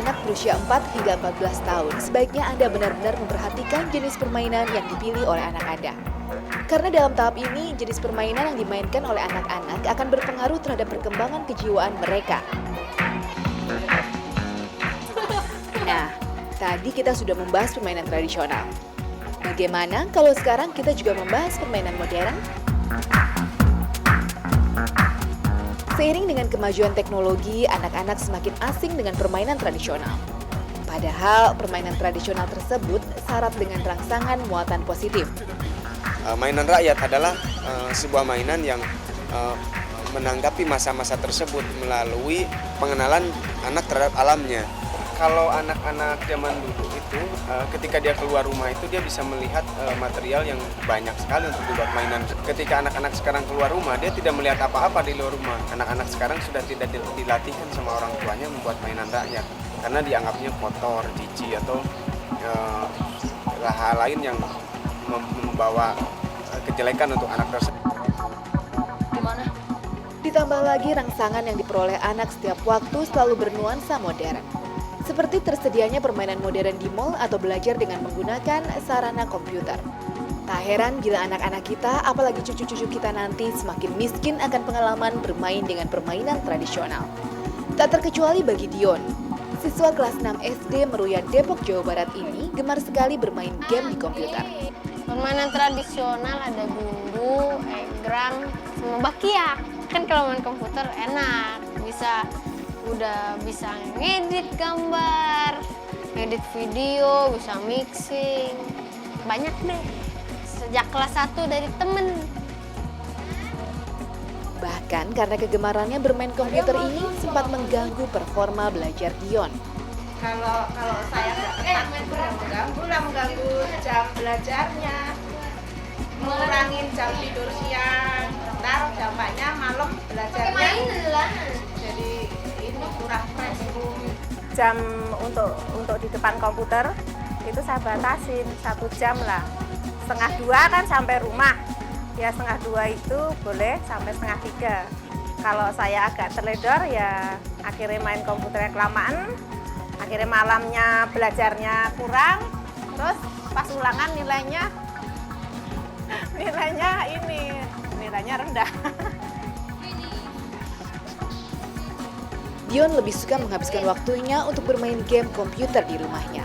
anak berusia 4 hingga 14 tahun, sebaiknya Anda benar-benar memperhatikan jenis permainan yang dipilih oleh anak Anda. Karena dalam tahap ini, jenis permainan yang dimainkan oleh anak-anak akan berpengaruh terhadap perkembangan kejiwaan mereka. Nah, tadi kita sudah membahas permainan tradisional. Bagaimana kalau sekarang kita juga membahas permainan modern? Seiring dengan kemajuan teknologi, anak-anak semakin asing dengan permainan tradisional. Padahal permainan tradisional tersebut syarat dengan rangsangan muatan positif. Mainan rakyat adalah sebuah mainan yang menanggapi masa-masa tersebut melalui pengenalan anak terhadap alamnya. Kalau anak-anak zaman dulu itu ketika dia keluar rumah itu dia bisa melihat material yang banyak sekali untuk dibuat mainan. Ketika anak-anak sekarang keluar rumah dia tidak melihat apa-apa di luar rumah. Anak-anak sekarang sudah tidak dilatihkan sama orang tuanya membuat mainan rakyat karena dianggapnya kotor, jijik atau hal lain yang membawa kejelekan untuk anak tersebut. Ditambah lagi rangsangan yang diperoleh anak setiap waktu selalu bernuansa modern. Seperti tersedianya permainan modern di mall atau belajar dengan menggunakan sarana komputer. Tak heran bila anak-anak kita, apalagi cucu-cucu kita nanti semakin miskin akan pengalaman bermain dengan permainan tradisional. Tak terkecuali bagi Dion. Siswa kelas 6 SD Meruya Depok, Jawa Barat ini gemar sekali bermain game di komputer. Permainan tradisional ada gundu, egrang, sama bakiak. Kan kalau main komputer enak, udah bisa ngedit gambar, ngedit video, bisa mixing. Banyak deh. Sejak kelas 1 dari temen. Bahkan karena kegemarannya bermain komputer ini sempat mengganggu performa belajar Dion. Kalau saya nggak ketat, mengganggu jam belajarnya, ngurangin jam tidur siang, ntar dampaknya malam belajarnya jadi ini kurang fresh. Jam untuk di depan komputer itu saya batasin 1 jam lah, 1:30 kan sampai rumah, ya 1:30 itu boleh sampai 2:30. Kalau saya agak terledor ya akhirnya main komputernya kelamaan, akhirnya malamnya belajarnya kurang, terus pas ulangan nilainya rendah. Dion lebih suka menghabiskan waktunya untuk bermain game komputer di rumahnya.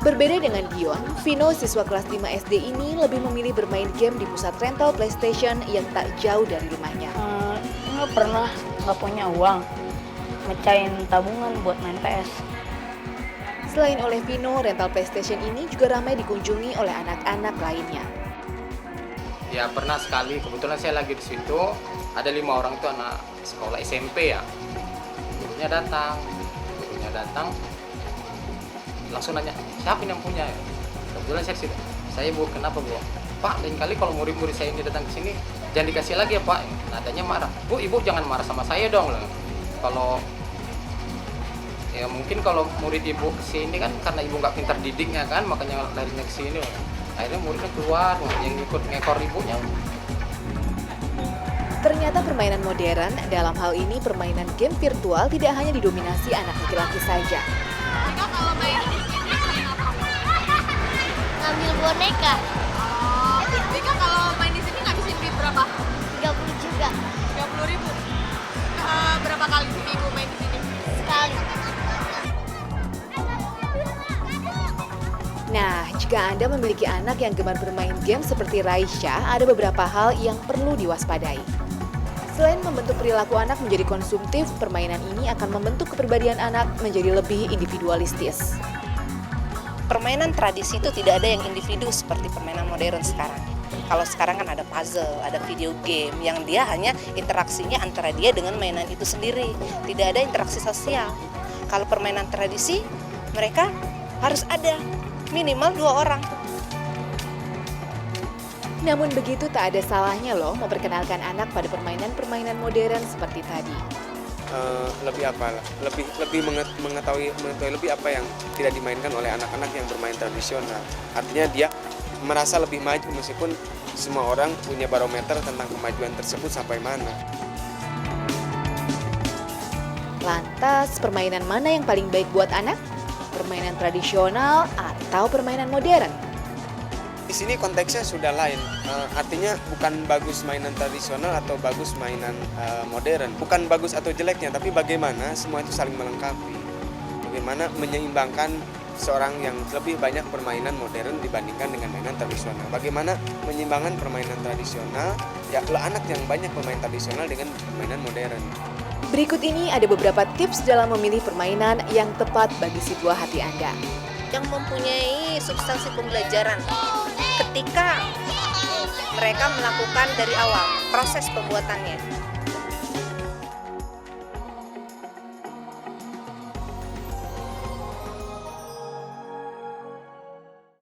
Berbeda dengan Dion, Vino siswa kelas 5 SD ini lebih memilih bermain game di pusat rental PlayStation yang tak jauh dari rumahnya. Nggak pernah nggak punya uang, mecahin tabungan buat main PS. Selain oleh Vino, rental PlayStation ini juga ramai dikunjungi oleh anak-anak lainnya. Ya pernah sekali, kebetulan saya lagi di situ, ada 5 orang itu anak sekolah SMP ya. Gurunya datang, langsung nanya, siapa yang punya ya? Kebetulan saya Bu, kenapa Bu? Pak, lain kali kalau murid-murid saya ini datang ke sini, jangan dikasih lagi ya Pak. Nadanya marah, Bu, Ibu jangan marah sama saya dong. Kalau ya mungkin kalau murid Ibu kesini kan karena Ibu nggak pintar didiknya kan, makanya larinya ke sini. Akhirnya muridnya keluar, yang ikut ngekor ibunya. Ternyata permainan modern, dalam hal ini permainan game virtual, tidak hanya didominasi anak laki-laki saja. Mereka kalau main di sini main apa? Ngambil boneka. Mereka kalau main di sini ngabisin duit berapa? 30 juga. 30.000. Berapa kali seminggu main di sini? Sekali. Nah, jika Anda memiliki anak yang gemar bermain game seperti Raisya, ada beberapa hal yang perlu diwaspadai. Selain membentuk perilaku anak menjadi konsumtif, permainan ini akan membentuk kepribadian anak menjadi lebih individualistis. Permainan tradisi itu tidak ada yang individu seperti permainan modern sekarang. Kalau sekarang kan ada puzzle, ada video game yang dia hanya interaksinya antara dia dengan mainan itu sendiri. Tidak ada interaksi sosial. Kalau permainan tradisi, mereka harus ada minimal 2 orang. Namun begitu tak ada salahnya loh memperkenalkan anak pada permainan-permainan modern seperti tadi. Lebih mengetahui lebih apa yang tidak dimainkan oleh anak-anak yang bermain tradisional. Artinya dia merasa lebih maju meskipun semua orang punya barometer tentang kemajuan tersebut sampai mana. Lantas, permainan mana yang paling baik buat anak? Permainan tradisional atau permainan modern? Di sini konteksnya sudah lain, artinya bukan bagus mainan tradisional atau bagus mainan modern. Bukan bagus atau jeleknya, tapi bagaimana semua itu saling melengkapi. Bagaimana menyeimbangkan seorang yang lebih banyak permainan modern dibandingkan dengan mainan tradisional. Bagaimana menyeimbangkan permainan tradisional, ya anak yang banyak bermain tradisional dengan permainan modern. Berikut ini ada beberapa tips dalam memilih permainan yang tepat bagi si buah hati Anda. Yang mempunyai substansi pembelajaran ketika mereka melakukan dari awal proses pembuatannya.